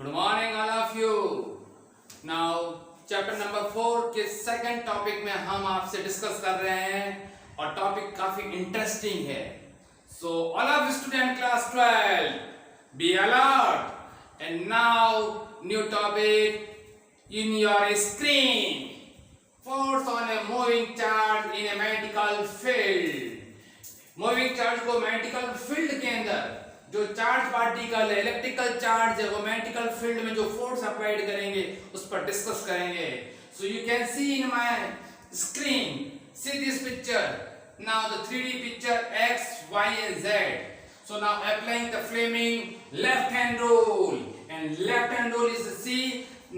Good morning all of you. Now chapter number 4 के second topic में हम आपसे डिस्कस कर रहे हैं और टॉपिक काफी इंटरेस्टिंग है। So all of student class 12 be alert and now new topic in your screen, force on a moving charge in A magnetical field. Moving charge को मैग्नेटिकल फील्ड के अंदर जो चार्ज पार्टिकल है, electrical charge है, वो magnetical field में जो force applied करेंगे उस पर डिस्कस करेंगे। So you can see in my screen, see this picture now, the 3D picture x y and z. So now applying the Fleming left hand rule, and left hand rule is the C.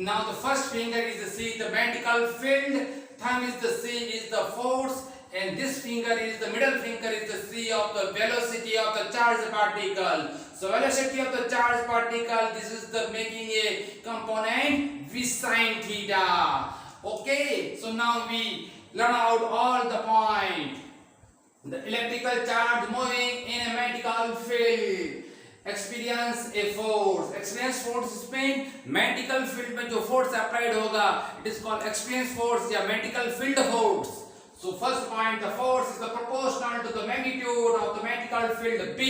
Now the first finger is the C, the magnetical field, thumb is the C, is the force, and this finger is the middle finger is the C of the velocity of the charged particle. So velocity of the charged particle, this is the making a component v sin theta. Okay, so now we learn out all the point. The electrical charge moving in a magnetical field experience a force. Experience force इसमें magnetical field में जो force applied होगा, it is called experience force या magnetical field force. So first point, the force is the proportional to the magnitude of the magnetical field B.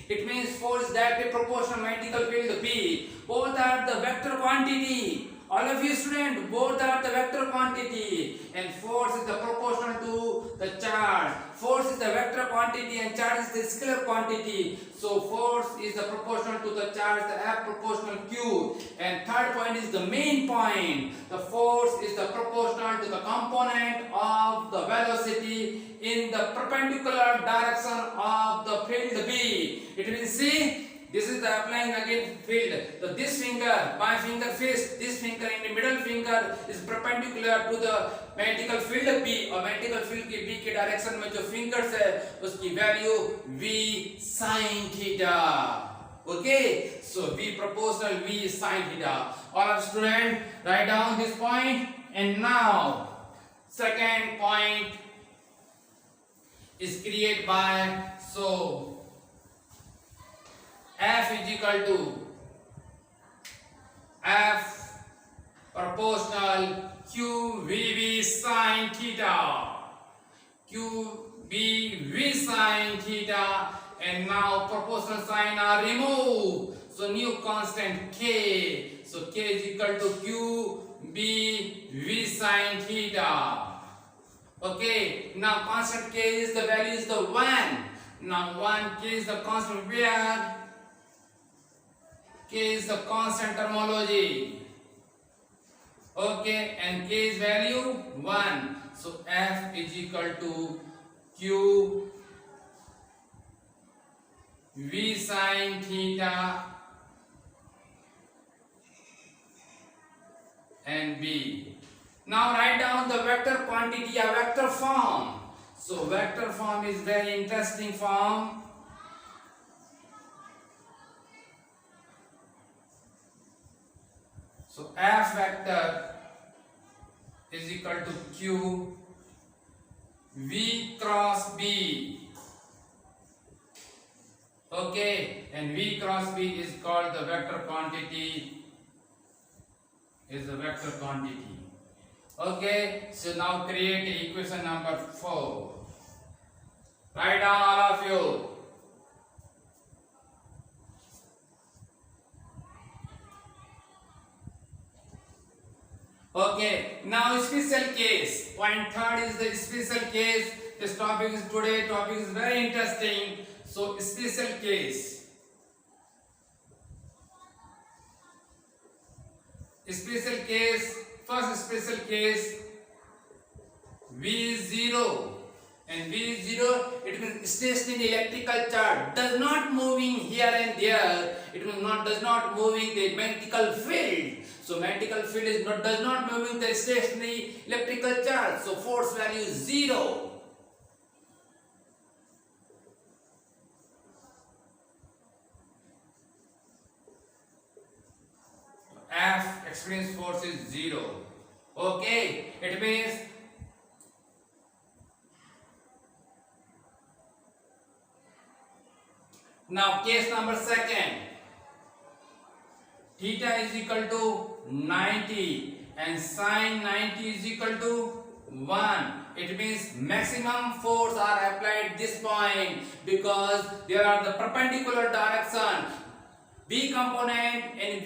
It means force is directly proportional magnetical field B. Both are the vector quantity. All of you students, both are the vector quantity, and force is the proportional to the charge. Force is the vector quantity and charge is the scalar quantity. So force is the proportional to the charge, the F proportional Q. And third point is the main point. The force is the proportional to the component of the velocity in the perpendicular direction of the field B. It means, see, this is the applying again field. So this finger, my finger fist, this finger in the middle finger is perpendicular to the magnetical field B, और magnetical field के B के direction में जो fingers है उसकी value V sin theta. Okay, so V proportional V sin theta. All of student write down this point, and now second point is created by, so F is equal to F proportional QVV sin theta. QVV sin theta, and now proportional sign are removed. So new constant K. So K is equal to QVV sin theta. Okay. Now constant K is the value is the 1. Now 1 K is the constant where K is the constant terminology. Okay, and K is value 1. So F is equal to Q V sin theta and B. Now write down the vector quantity or vector form. So vector form is very interesting form. So F vector is equal to Q V cross B. Okay, and V cross B is called the vector quantity. Is the vector quantity. Okay, so now create equation number 4. Write down all of you. Okay, now special case. Point third is the special case. This topic is today. Topic is very interesting. So special case. Special case. First special case. V0. And V0, it means stationary electrical charge does not moving here and there. It means does not moving the magnetical field. So magnetical field is does not moving the stationary electrical charge. So force value is 0. F experience force is 0. Okay, it means now case number second. theta is equal to 90 and sine 90 is equal to 1. It means maximum force are applied this point because there are the perpendicular direction. V component and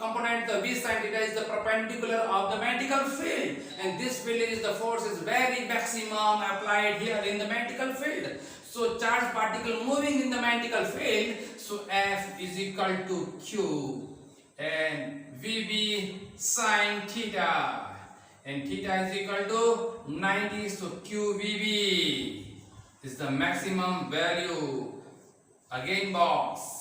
component, the V sine theta is the perpendicular of the magnetical field, and this field is the force is very maximum applied here in the magnetical field. So charged particle moving in the magnetical field, so F is equal to Q and VB sine theta, and theta is equal to 90, so QVB is the maximum value. Again box.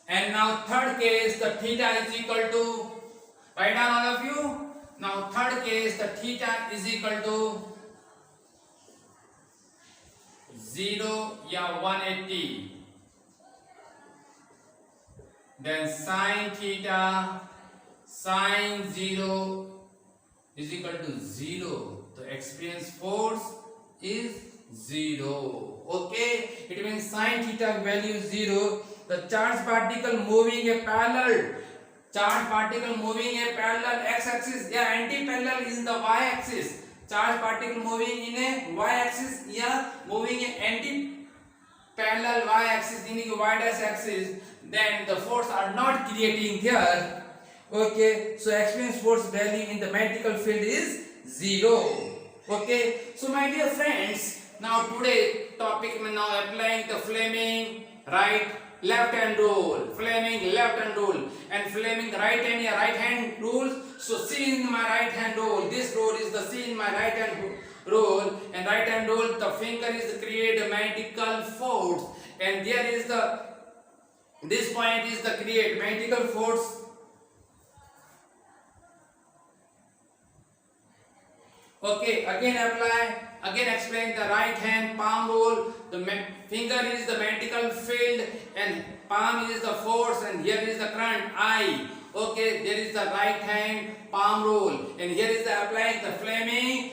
And now third case, the theta is equal to, write down all of you. Now third case, the theta is equal to 0 या 180. Then sine theta, sine 0 is equal to 0. The experienced force is 0. Okay, it means sine theta value is 0. The charged particle moving a parallel, x-axis, yeah, anti-parallel is the y-axis. Charged particle moving in a y-axis, yeah, moving a anti-parallel y-axis in a y-axis. Then the force are not creating here. Okay, so experienced force value in the magnetical field is 0. Okay, so my dear friends, now today topic now applying the Fleming left hand rule, Fleming left hand rule, and Fleming right hand rules. So see in my right hand rule, this rule is the see in my right hand rule, and right hand rule, the finger is the create a magnetical force, and there is the this point is the create magnetical force. Okay, again apply, again explain the right hand palm rule. The finger is the magnetical field and palm is the force, and here is the current I. Okay, there is the right hand palm rule, and here is the applying the Fleming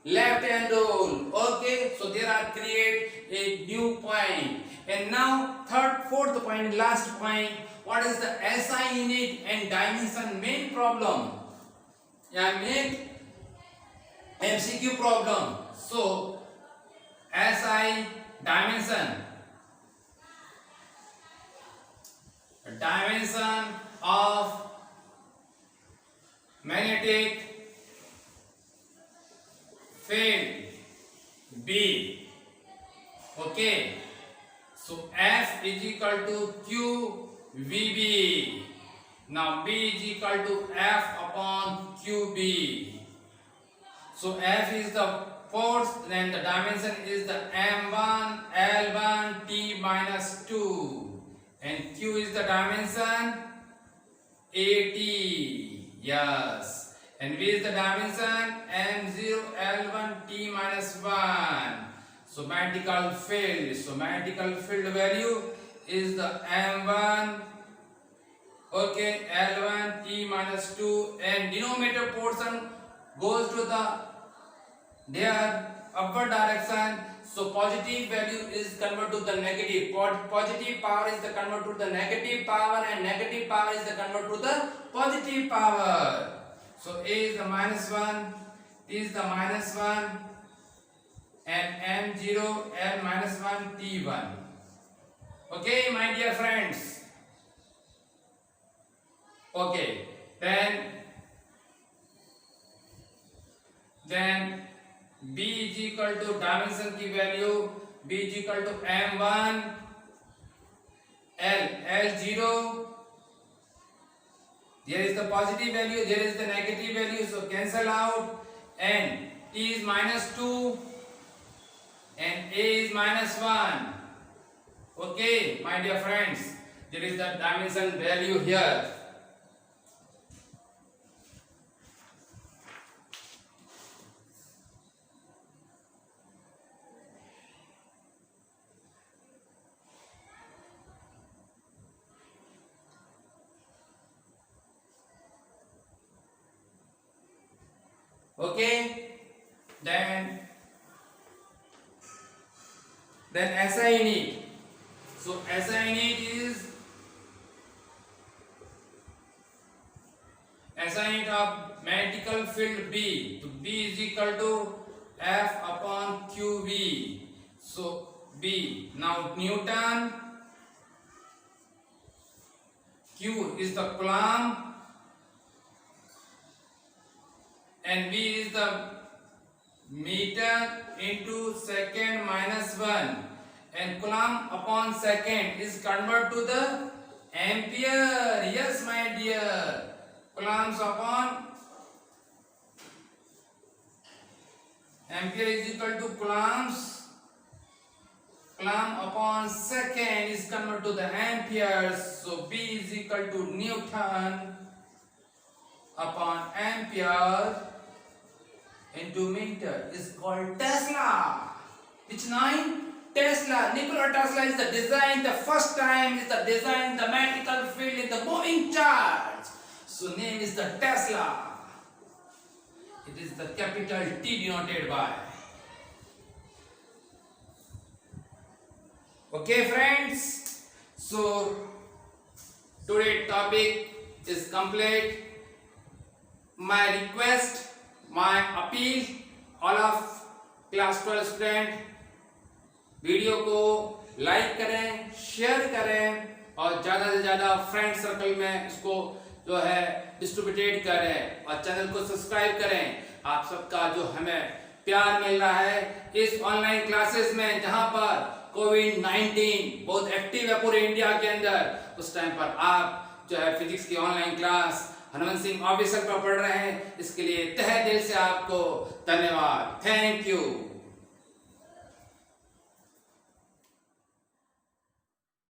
left hand rule. Okay, so there are create a new point. And now fourth point, last point. What is the SI unit and dimension main problem? Yeah, main MCQ problem. So SI dimension of magnetic field B. Okay, so F is equal to Q VB. Now B is equal to F upon QB. So F is the force, then the dimension is the M1 L1 T minus 2, and Q is the dimension AT. Yes, and V is the dimension M0 L1 T minus 1. So magnetical field. So magnetical field value is the M1. Okay, L1 T minus 2, and denominator portion goes to their upward direction. So positive value is converted to the negative. Positive power is the converted to the negative power, and negative power is the converted to the positive power. So A is the minus 1, T is the minus 1, and M0 L minus 1 T1. Okay, my dear friends. Okay, then B is equal to dimension की value, B is equal to M1 L0. There is the positive value, there is the negative value, so cancel out, and T is minus 2 and A is minus 1. Okay, my dear friends, there is the dimension value here. Okay, then Then SI unit. So SI unit is SI unit of magnetical field B. So B is equal to F upon QV. So B. Now Newton. Q is the Coulomb. And V is the meter into second minus 1. And Coulomb upon second is converted to the ampere. Yes, my dear. Coulombs upon ampere is equal to coulombs. Coulomb upon second is converted to the amperes. So B is equal to Newton upon ampere into meter is called Tesla. Which name? Tesla. Nikola Tesla is the design. The first time is the design the magnetical field in the moving charge. So name is the Tesla. It is the capital T denoted by. Okay, friends. So today's topic is complete. My request, my appeal, all of class 12 student video को like करें, share करें और ज़्यादा से ज़्यादा friend circle में इसको जो है डिस्ट्रीब्यूटेड करें और चैनल को सब्सक्राइब करें। आप सबका जो हमें प्यार मिल रहा है इस ऑनलाइन क्लासेस में, जहां पर कोविड-19 बहुत एक्टिव है पूरे इंडिया के अंदर, उस टाइम पर आप जो है फिजिक्स की online class Hanumant Singh officer पर पढ़ रहे हैं। इसके लिए तहे दिल से आपको धन्यवाद। Thank you.